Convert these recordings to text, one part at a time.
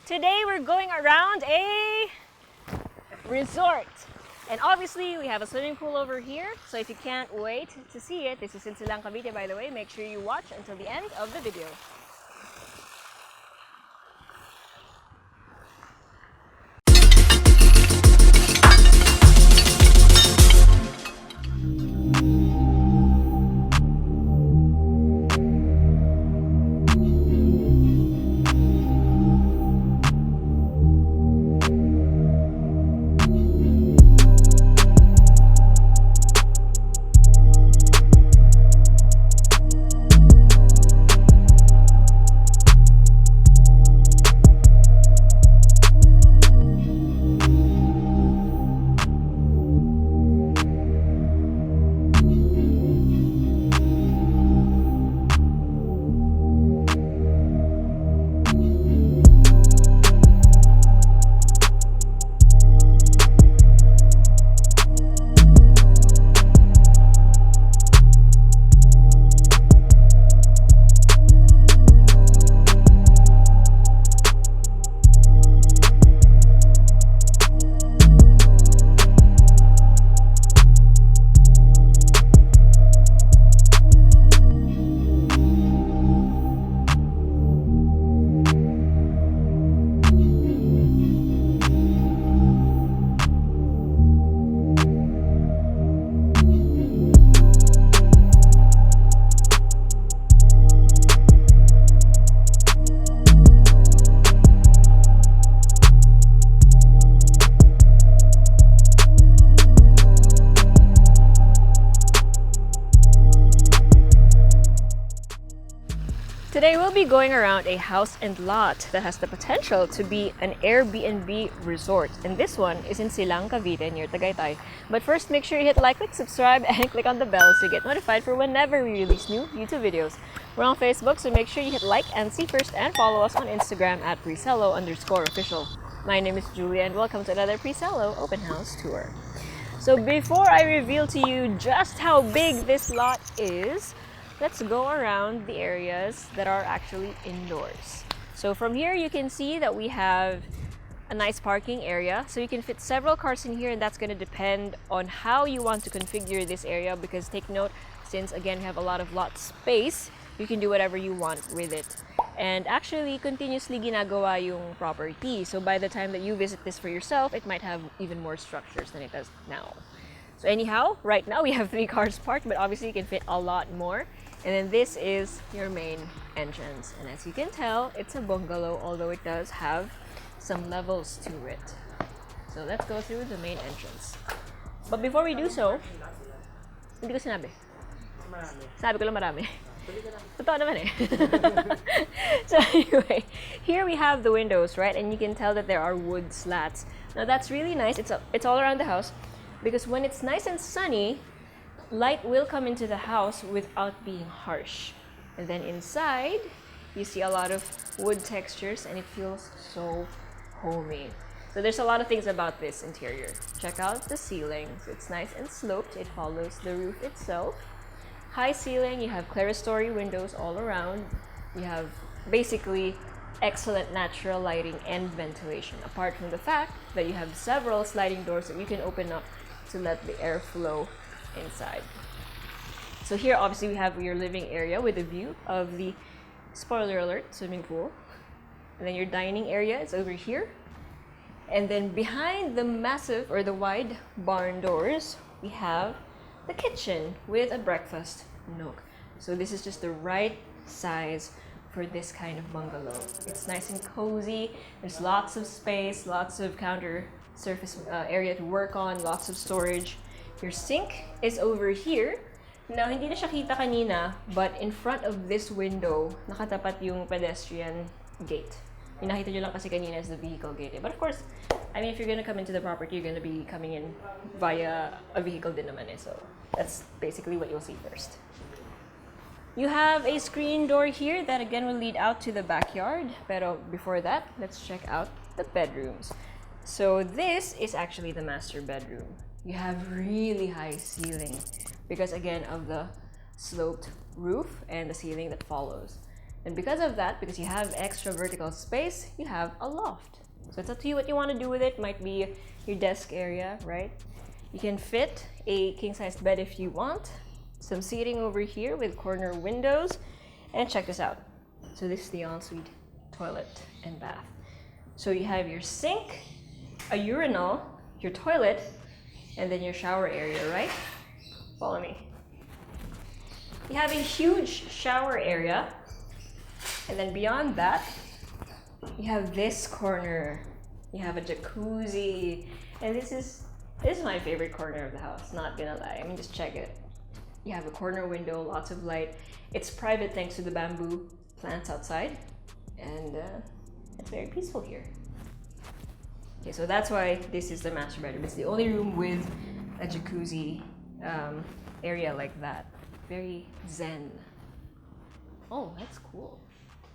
Today we're going around a resort. And obviously we have a swimming pool over here. So if you can't wait to see it, this is in Silang, Cavite, by the way. Make sure you watch until the end of the video. Today we'll be going around a house and lot that has the potential to be an Airbnb resort. And this one is in Silang, Cavite, near Tagaytay. But first, make sure you hit like, click subscribe, and click on the bell so you get notified for whenever we release new YouTube videos. We're on Facebook, so make sure you hit like and see first, and follow us on Instagram at Presello_official. My name is Julia, and welcome to another Presello open house tour. So before I reveal to you just how big this lot is, let's go around the areas that are actually indoors. So from here you can see that we have a nice parking area. So you can fit several cars in here, and that's going to depend on how you want to configure this area, because take note, since again we have a lot of lot space, you can do whatever you want with it. And actually continuously ginagawa yung property. So by the time that you visit this for yourself, it might have even more structures than it does now. So anyhow, right now we have 3 cars parked, but obviously you can fit a lot more. And then this is your main entrance. And as you can tell, it's a bungalow, although it does have some levels to it. So let's go through the main entrance. But before we do so, hindi ko sinabi. Sabi ko lang marami. Totoo naman eh. So anyway, here we have the windows, right? And you can tell that there are wood slats. Now that's really nice. It's all around the house, because when it's nice and sunny, light will come into the house without being harsh. And then inside, you see a lot of wood textures, and it feels so homey. So there's a lot of things about this interior. Check out the ceiling. So it's nice and sloped. It follows the roof itself. High ceiling, you have clerestory windows all around. You have basically excellent natural lighting and ventilation, apart from the fact that you have several sliding doors that you can open up to let the air flow inside. So here obviously we have your living area with a view of the, spoiler alert, swimming pool. And then your dining area is over here. And then behind the massive or the wide barn doors, we have the kitchen with a breakfast nook. So this is just the right size for this kind of bungalow. It's nice and cozy. There's lots of space, lots of counter surface area to work on, lots of storage. Your sink is over here. Now, hindi na siya kita kanina, but in front of this window, nakatapat yung pedestrian gate. Yung nakita nyo lang kasi kanina is the vehicle gate. But of course, I mean, if you're gonna come into the property, you're gonna be coming in via a vehicle din naman eh. So that's basically what you'll see first. You have a screen door here that again will lead out to the backyard. Pero before that, let's check out the bedrooms. So this is actually the master bedroom. You have really high ceiling because again of the sloped roof and the ceiling that follows. And because of that, because you have extra vertical space, you have a loft. So it's up to you what you want to do with it. Might be your desk area, right? You can fit a king-sized bed if you want. Some seating over here with corner windows. And check this out. So this is the ensuite toilet and bath. So you have your sink, a urinal, your toilet, and then your shower area, right? Follow me. You have a huge shower area, and then beyond that, you have this corner. You have a jacuzzi, and this is my favorite corner of the house, not gonna lie. I mean, just check it. You have a corner window, lots of light. It's private thanks to the bamboo plants outside, and it's very peaceful here. Okay, so that's why this is the master bedroom. It's the only room with a jacuzzi area like that. Very zen. Oh, that's cool.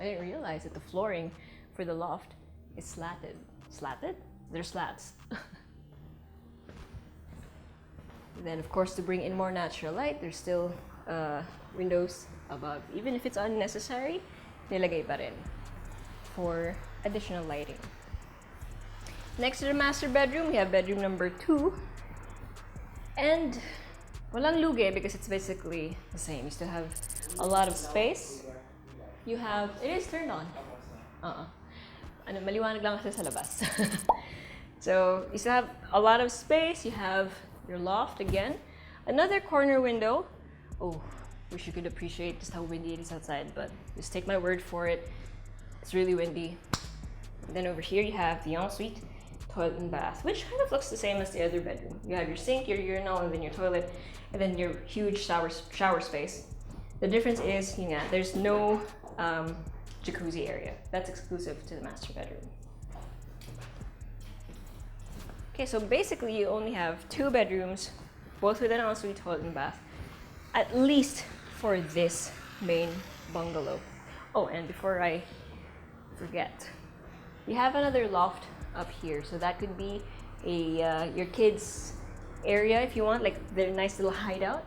I didn't realize that the flooring for the loft is slatted. Slatted? They're slats. Then, of course, to bring in more natural light, there's still windows above. Even if it's unnecessary, nilagay pa rin for additional lighting. Next to the master bedroom, we have bedroom number 2. And walang lugi because it's basically the same. You still have a lot of space. You have, it is turned on. Ano, maliwanag lang kasi sa labas. So, you still have a lot of space. You have your loft again. Another corner window. Oh, wish you could appreciate just how windy it is outside, but just take my word for it. It's really windy. And then over here you have the ensuite toilet and bath, which kind of looks the same as the other bedroom. You have your sink, your urinal, and then your toilet, and then your huge shower space. The difference is, there's no jacuzzi area. That's exclusive to the master bedroom. Okay, so basically you only have 2 bedrooms, both with an ensuite toilet and bath, at least for this main bungalow. Oh, and before I forget, you have another loft up here, so that could be a your kids' area if you want, like their nice little hideout,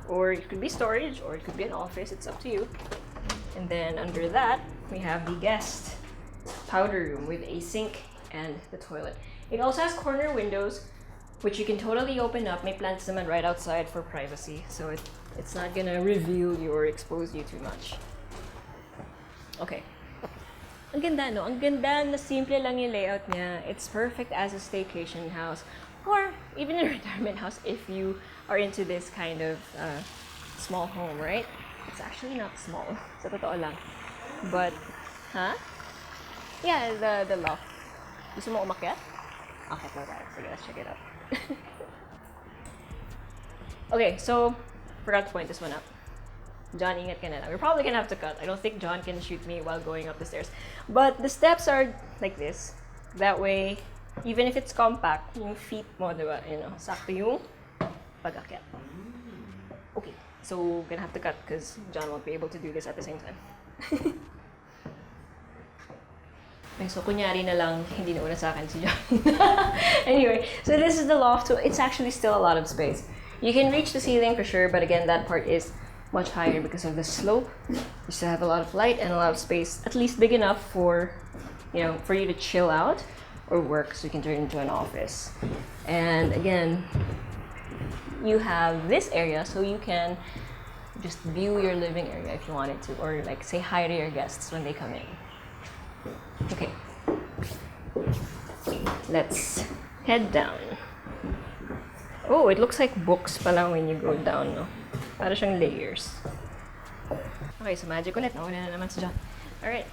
or it could be storage, or it could be an office. It's up to you. And then under that, we have the guest powder room with a sink and the toilet. It also has corner windows, which you can totally open up. May plants naman right outside for privacy, so it's not gonna reveal you or expose you too much. Okay. Ang ganda, no? Ang ganda na simple lang yung layout niya. It's perfect as a staycation house, or even a retirement house if you are into this kind of small home, right? It's actually not small, sa totoo lang. But, yeah, the loft. Gusto mo umakyat? Okay, sige, let's check it out. Okay, so, forgot to point this one out. John, ingat ka na lang. We're probably gonna have to cut. I don't think John can shoot me while going up the stairs. But the steps are like this. That way, even if it's compact, yung feet mo, diba, sakto yung pag-akyat. Okay, so gonna have to cut because John won't be able to do this at the same time. Okay, so kunyari na lang, hindi na una sa akin si John. Anyway, so this is the loft. So it's actually still a lot of space. You can reach the ceiling for sure, but again, that part is much higher because of the slope. You still have a lot of light and a lot of space, at least big enough for, for you to chill out or work, so you can turn it into an office. And again, you have this area, so you can just view your living area if you wanted to, or like say hi to your guests when they come in. Okay, let's head down. Oh, it looks like books pala when you go down, no? Para siyang layers. Okay, so magic ulit. Nauna na naman si John. Alright.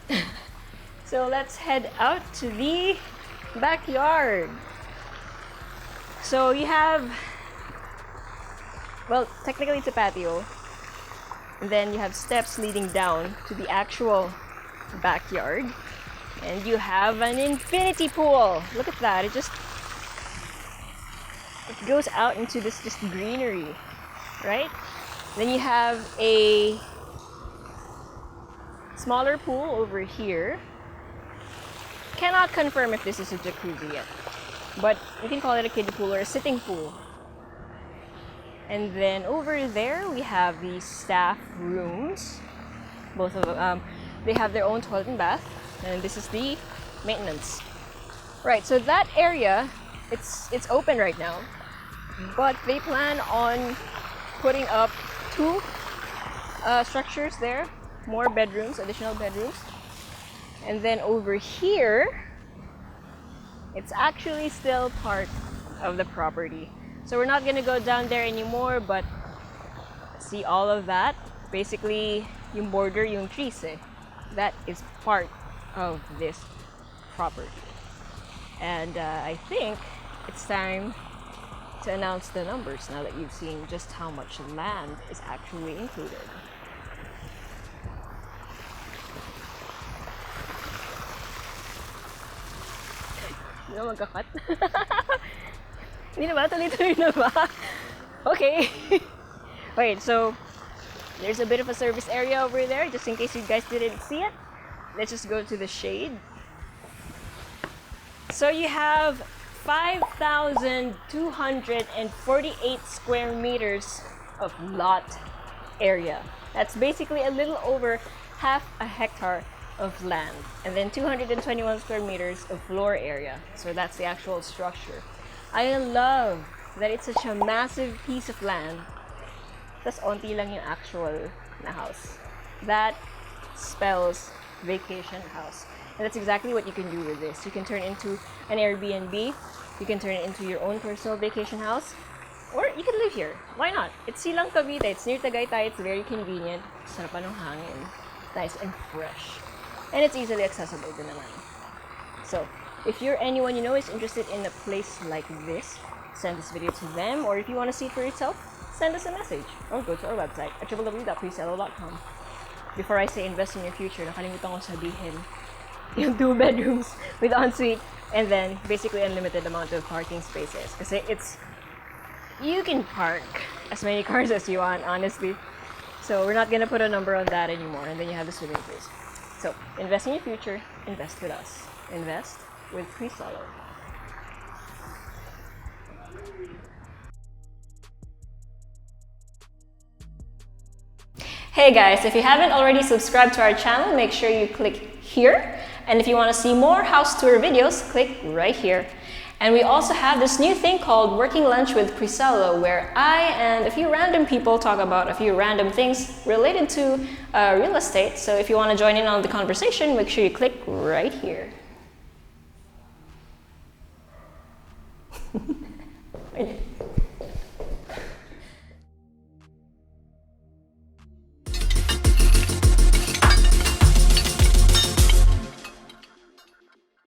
So let's head out to the backyard. So you have, well, technically it's a patio. And then you have steps leading down to the actual backyard. And you have an infinity pool. Look at that. It goes out into this just greenery, right? Then you have a smaller pool over here. Cannot confirm if this is a jacuzzi yet, but you can call it a kiddie pool or a sitting pool. And then over there we have the staff rooms. Both of them, They have their own toilet and bath, and this is the maintenance. Right, so that area, it's open right now, but they plan on putting up two structures there, more bedrooms, additional bedrooms. And then over here, it's actually still part of the property. So we're not gonna go down there anymore, but see all of that? Basically, yung border, yung trees that is part of this property. And I think it's time to announce the numbers now that you've seen just how much land is actually included. Hindi na magkakat. Hindi na ba? Tuloy-tuloy na ba? Okay. Wait, so there's a bit of a service area over there, just in case you guys didn't see it. Let's just go to the shade. So you have 5,248 square meters of lot area. That's basically a little over half a hectare of land, and then 221 square meters of floor area. So that's the actual structure. I love that it's such a massive piece of land. Tas onti lang yung actual na house. That spells vacation house. And that's exactly what you can do with this. You can turn it into an Airbnb. You can turn it into your own personal vacation house. Or you can live here. Why not? It's Silang, Cavite. It's near Tagaytay. It's very convenient. Sarap pa ng hangin. Nice and fresh. And it's easily accessible din naman. So, if you're anyone you know is interested in a place like this, send this video to them. Or if you want to see it for yourself, send us a message. Or go to our website at www.presello.com. Before I say invest in your future, nakalimutan ko sabihin yung 2 bedrooms with ensuite and then basically unlimited amount of parking spaces. Kasi you can park as many cars as you want, honestly. So we're not gonna put a number on that anymore. And then you have the swimming pools. So invest in your future, invest with us. Invest with Presello. Hey guys, if you haven't already subscribed to our channel, make sure you click here. And if you want to see more house tour videos, click right here. And we also have this new thing called Working Lunch with Presello, where I and a few random people talk about a few random things related to real estate. So if you want to join in on the conversation, make sure you click right here.